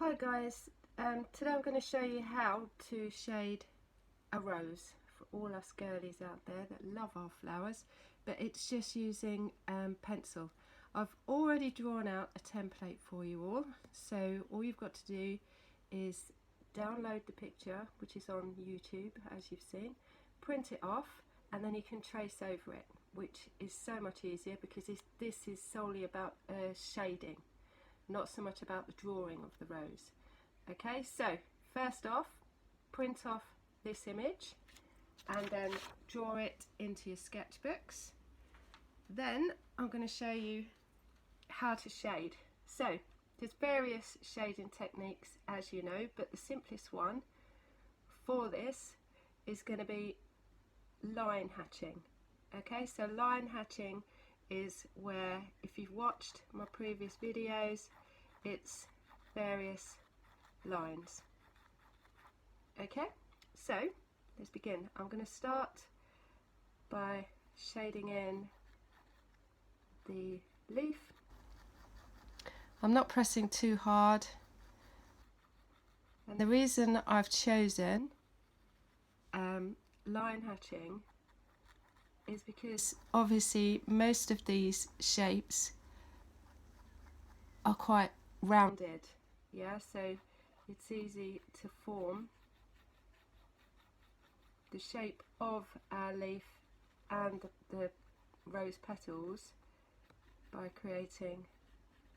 Hi guys, today I'm going to show you how to shade a rose for all us girlies out there that love our flowers, but it's just using pencil. I've already drawn out a template for you all, so all you've got to do is download the picture, which is on YouTube as you've seen, print it off, and then you can trace over it, which is so much easier because this is solely about shading, not so much about the drawing of the rose. Okay, so first off, print off this image and then draw it into your sketchbooks. Then I'm going to show you how to shade. So there's various shading techniques, as you know, but the simplest one for this is going to be line hatching. Okay, so line hatching is where, if you've watched my previous videos, it's various lines. Okay, so let's begin. I'm going to start by shading in the leaf. I'm not pressing too hard, and the reason I've chosen line hatching is because obviously most of these shapes are quite rounded, yeah, so it's easy to form the shape of our leaf and the rose petals by creating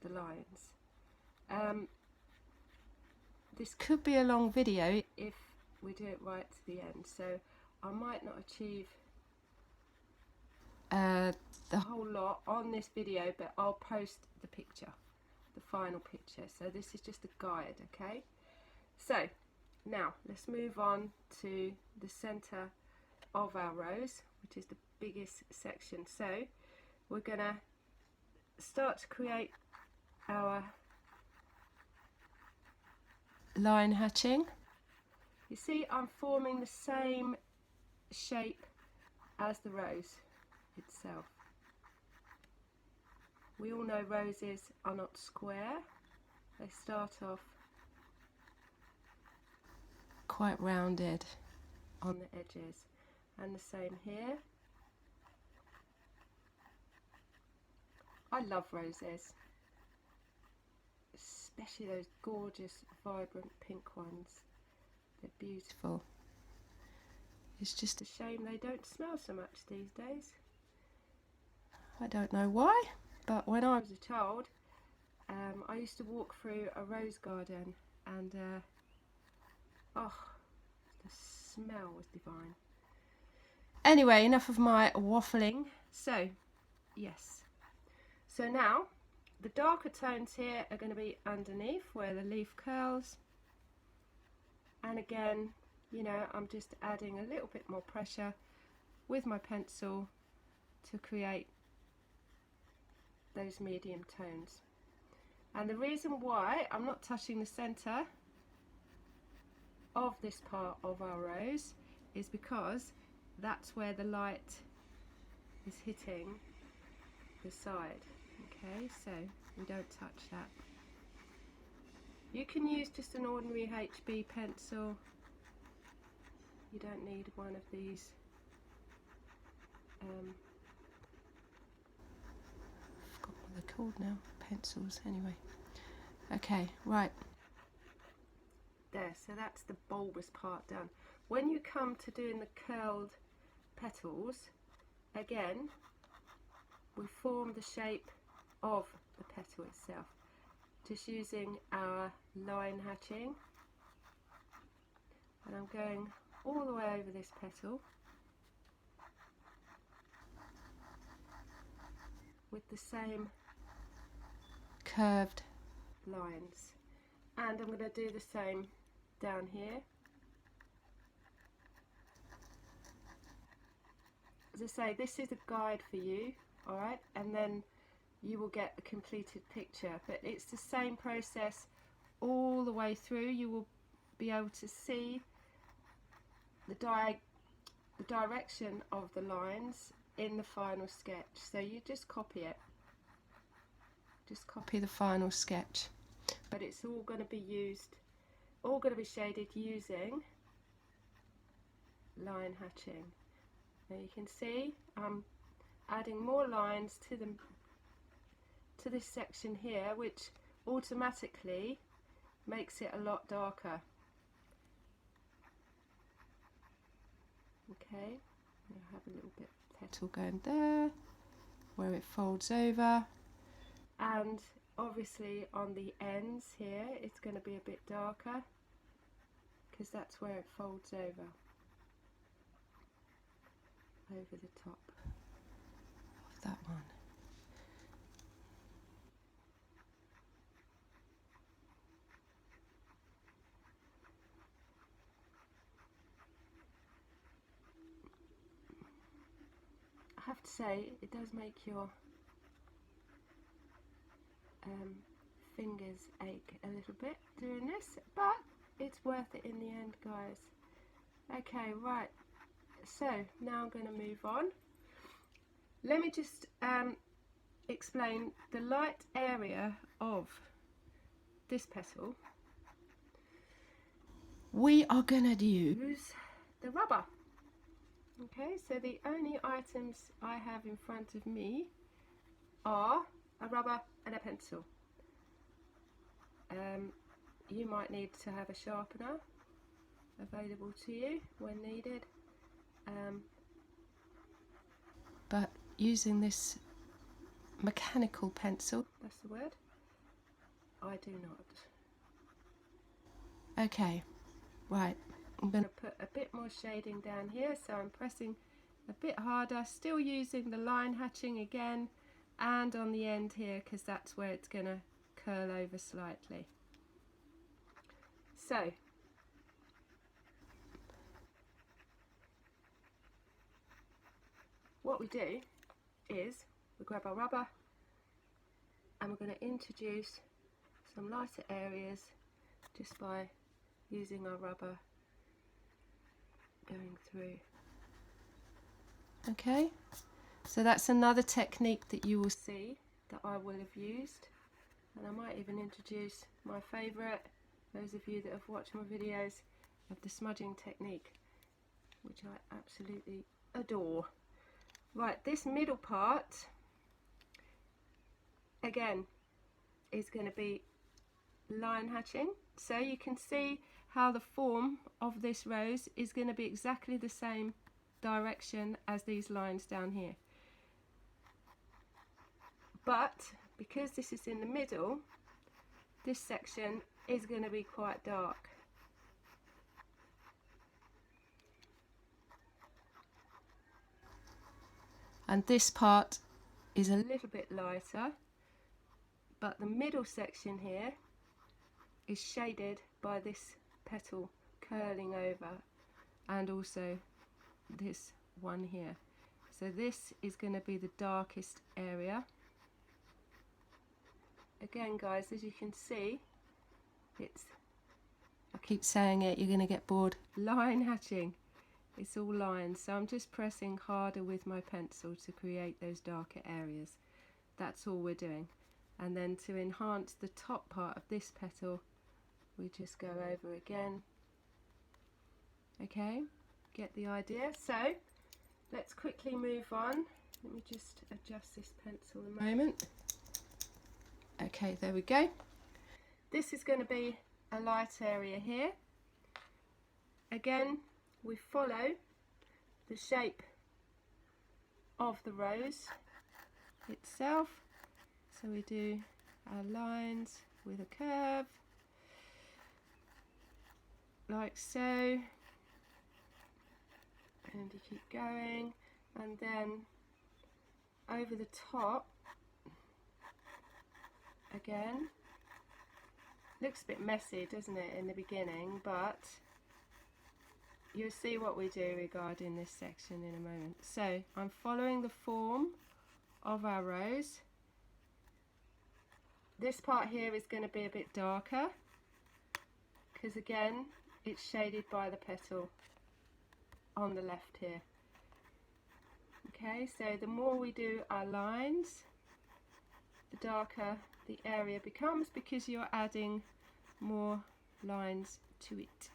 the lines. This could be a long video if we do it right to the end, so I might not achieve the whole lot on this video, but I'll post the picture, the final picture. So this is just a guide, okay? So now let's move on to the center of our rose, which is the biggest section. So we're gonna start to create our line hatching. You see, I'm forming the same shape as the rose itself. We all know roses are not square. They start off quite rounded on the edges, and the same here. I love roses, especially those gorgeous vibrant pink ones. They're beautiful. It's just a shame they don't smell so much these days. I don't know why, but when I was a child, I used to walk through a rose garden, and oh, the smell was divine. Anyway, enough of my waffling. So yes, so now the darker tones here are going to be underneath where the leaf curls, and again, you know, I'm just adding a little bit more pressure with my pencil to create those medium tones. And the reason why I'm not touching the center of this part of our rose is because that's where the light is hitting the side. Okay, so we don't touch that. You can use just an ordinary HB pencil. You don't need one of these I forgot what they're called now, pencils anyway. Okay, right. There, so that's the bulbous part done. When you come to doing the curled petals, again, we form the shape of the petal itself, just using our line hatching. And I'm going all the way over this petal with the same curved lines, and I'm going to do the same down here. As I say, this is a guide for you, alright, and then you will get the completed picture, but it's the same process all the way through. You will be able to see the direction of the lines in the final sketch, so you just copy it. Just copy the final sketch. but it's all going to be used, all going to be shaded using line hatching. Now you can see I'm adding more lines to this section here, which automatically makes it a lot darker. Okay, I have a little bit of petal going there where it folds over, and obviously on the ends here it's going to be a bit darker because that's where it folds over the top of that one. I have to say, it does make your fingers ache a little bit doing this, but it's worth it in the end, guys. Okay, right, so now I'm going to move on. Let me just explain the light area of this petal. We are going to use the rubber. Okay, so the only items I have in front of me are a rubber and a pencil. You might need to have a sharpener available to you when needed, but using this mechanical pencil, that's the word, I do not. Okay, right, I'm going to put a bit more shading down here, so I'm pressing a bit harder, still using the line hatching again, and on the end here because that's where it's going to curl over slightly. So what we do is we grab our rubber and we're going to introduce some lighter areas just by using our rubber going through. Okay, so that's another technique that you will see that I will have used, and I might even introduce my favourite, those of you that have watched my videos, of the smudging technique, which I absolutely adore. Right, this middle part again is going to be line hatching, so you can see how the form of this rose is going to be exactly the same direction as these lines down here, but because this is in the middle, this section is going to be quite dark. And this part is a little bit lighter, but the middle section here is shaded by this petal curling over, and also this one here. So this is going to be the darkest area. Again, guys, as you can see, it's, I keep saying it, you're going to get bored, line hatching. It's all lines, so I'm just pressing harder with my pencil to create those darker areas. That's all we're doing. And then to enhance the top part of this petal, we just go over again. Okay, get the idea. So let's quickly move on. Let me just adjust this pencil a moment. Okay, there we go. This is going to be a light area here. Again, we follow the shape of the rose itself. So we do our lines with a curve, like so, and you keep going, and then over the top again. Looks a bit messy, doesn't it, in the beginning, but you'll see what we do regarding this section in a moment. So I'm following the form of our rose. This part here is going to be a bit darker because again it's shaded by the petal on the left here. Okay, so the more we do our lines, the darker the area becomes, because you're adding more lines to it.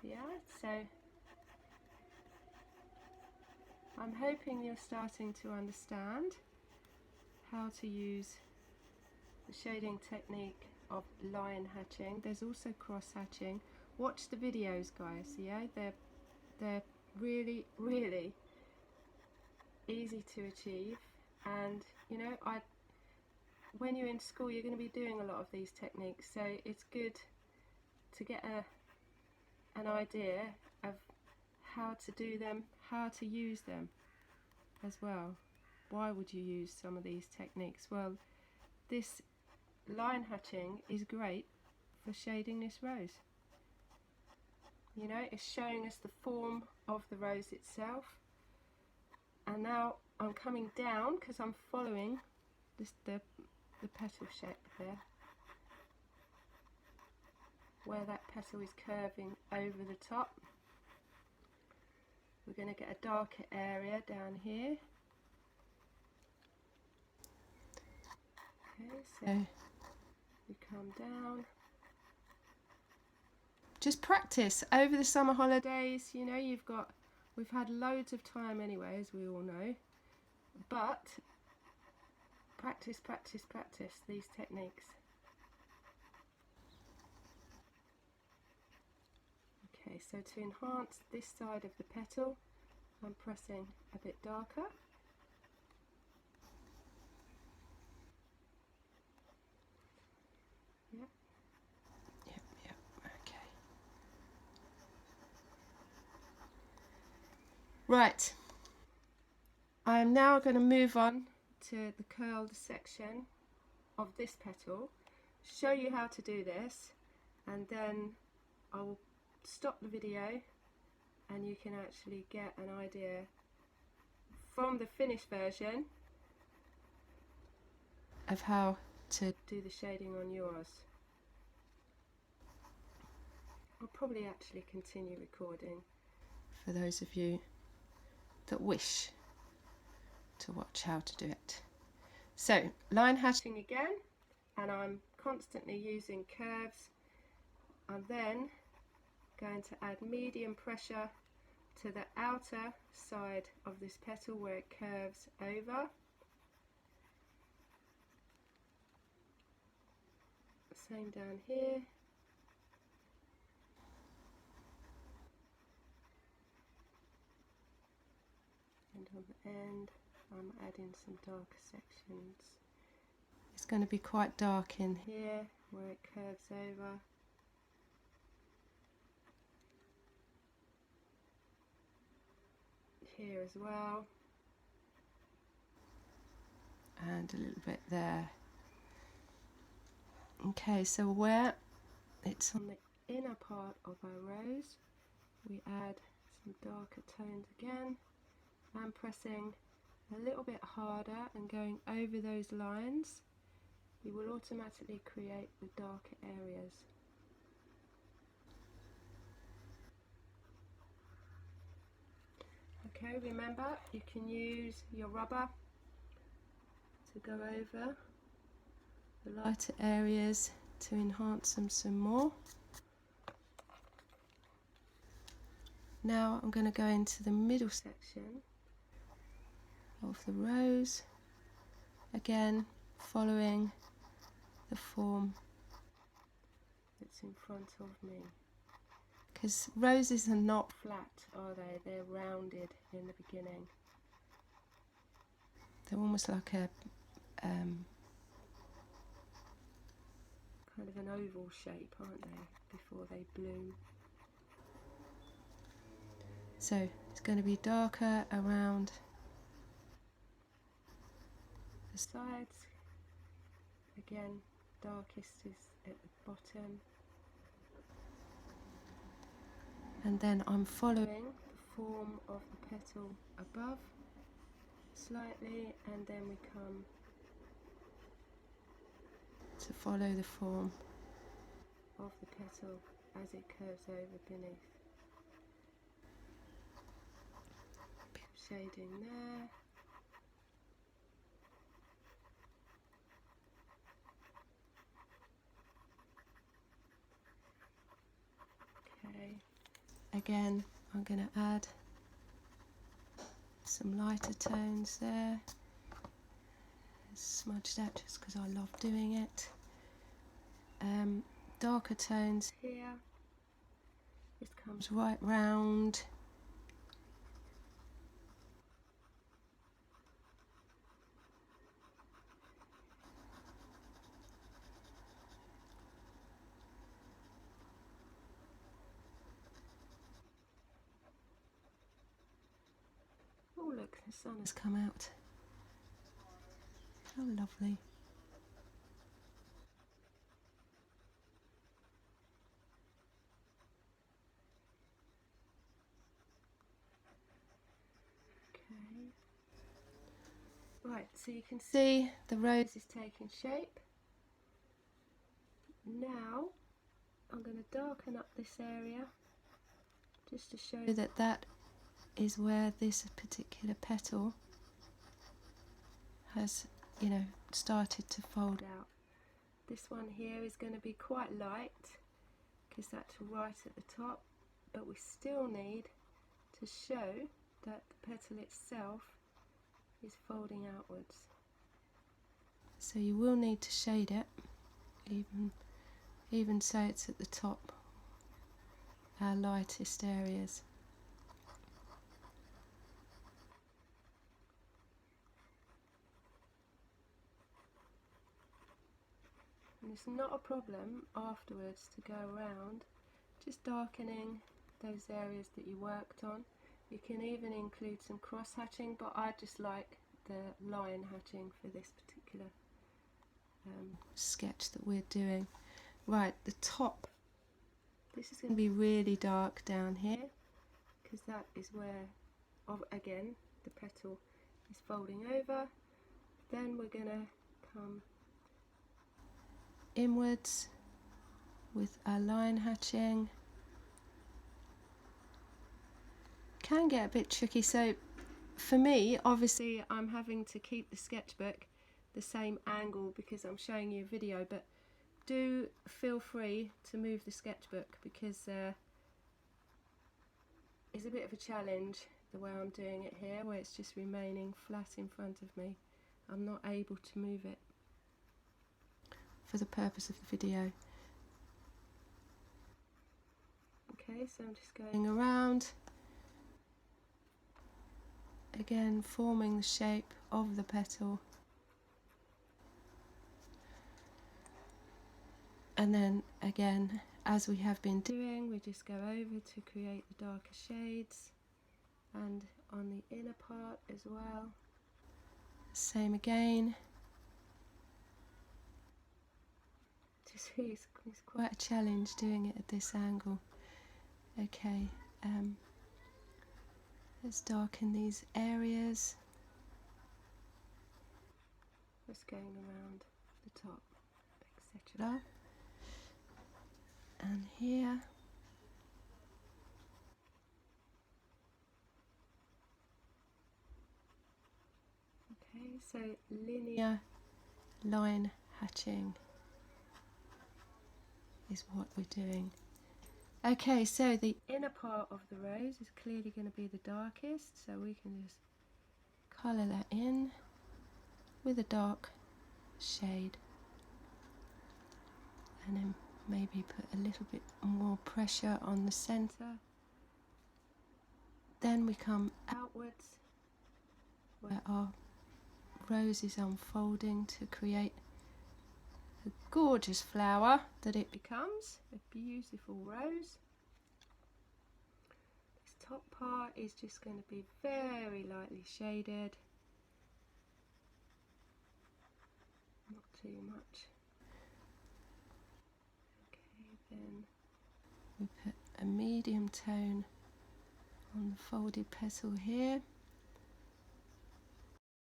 Yeah, so I'm hoping you're starting to understand how to use the shading technique of line hatching. There's also cross hatching. Watch the videos, guys. Yeah, they're really easy to achieve, and you know, when you're in school you're going to be doing a lot of these techniques, so it's good to get an idea of how to do them, how to use them as well. Why would you use some of these techniques? Well, this line hatching is great for shading this rose. You know, it's showing us the form of the rose itself. And now I'm coming down because I'm following this, the petal shape there, where that petal is curving over the top. We're going to get a darker area down here. Okay, so we come down. Just practice over the summer holidays. You know, we've had loads of time anyway, as we all know, but practice these techniques. Okay, so to enhance this side of the petal, I'm pressing a bit darker. Yep, okay. Right, I am now going to move on to the curled section of this petal, show you how to do this, and then I will stop the video and you can actually get an idea from the finished version of how to do the shading on yours. I'll probably actually continue recording for those of you that wish to watch how to do it. So, line hatching again, and I'm constantly using curves. I'm then going to add medium pressure to the outer side of this petal where it curves over. Same down here. And on the end I'm adding some darker sections. It's going to be quite dark in here where it curves over. Here as well, and a little bit there. Okay, so where it's on the inner part of our rose, we add some darker tones again, and pressing a little bit harder and going over those lines, you will automatically create the darker areas. Okay, remember you can use your rubber to go over the lighter areas to enhance them some more. Now I'm going to go into the middle section of the rose, again following the form that's in front of me. Because roses are not flat, are they? They're rounded in the beginning. They're almost like a kind of an oval shape, aren't they, before they bloom. So it's going to be darker around the sides. Again, darkest is at the bottom. And then I'm following the form of the petal above slightly, and then we come to follow the form of the petal as it curves over beneath. Bit of shading there. again, I'm going to add some lighter tones there. Smudge that just because I love doing it. Darker tones here. This comes right round. Oh look, the sun has come out. How lovely. Okay. Right, so you can see the rose is taking shape. Now I'm going to darken up this area just to show that that is where this particular petal has, you know, started to fold out. This one here is going to be quite light because that's right at the top, but we still need to show that the petal itself is folding outwards. So you will need to shade it, even so it's at the top, our lightest areas. And it's not a problem afterwards to go around just darkening those areas that you worked on. You can even include some cross hatching, but I just like the line hatching for this particular sketch that we're doing. Right, the top. This is going to be really dark down here because that is where, again, the petal is folding over. Then we're going to come inwards with our line hatching. Can get a bit tricky, so for me, obviously I'm having to keep the sketchbook the same angle because I'm showing you a video, but do feel free to move the sketchbook because it's a bit of a challenge the way I'm doing it here, where it's just remaining flat in front of me. I'm not able to move it for the purpose of the video. Okay, so I'm just going around, again forming the shape of the petal, and then again, as we have been doing, we just go over to create the darker shades, and on the inner part as well, same again. It's quite a challenge doing it at this angle. Okay, let's darken these areas. Just going around the top, etc. And here. Okay, so linear line hatching is what we're doing. Okay, so the inner part of the rose is clearly going to be the darkest, so we can just colour that in with a dark shade, and then maybe put a little bit more pressure on the centre. Then we come outwards where our rose is unfolding to create a gorgeous flower that it becomes, a beautiful rose. This top part is just going to be very lightly shaded, not too much. Okay, then we put a medium tone on the folded petal here.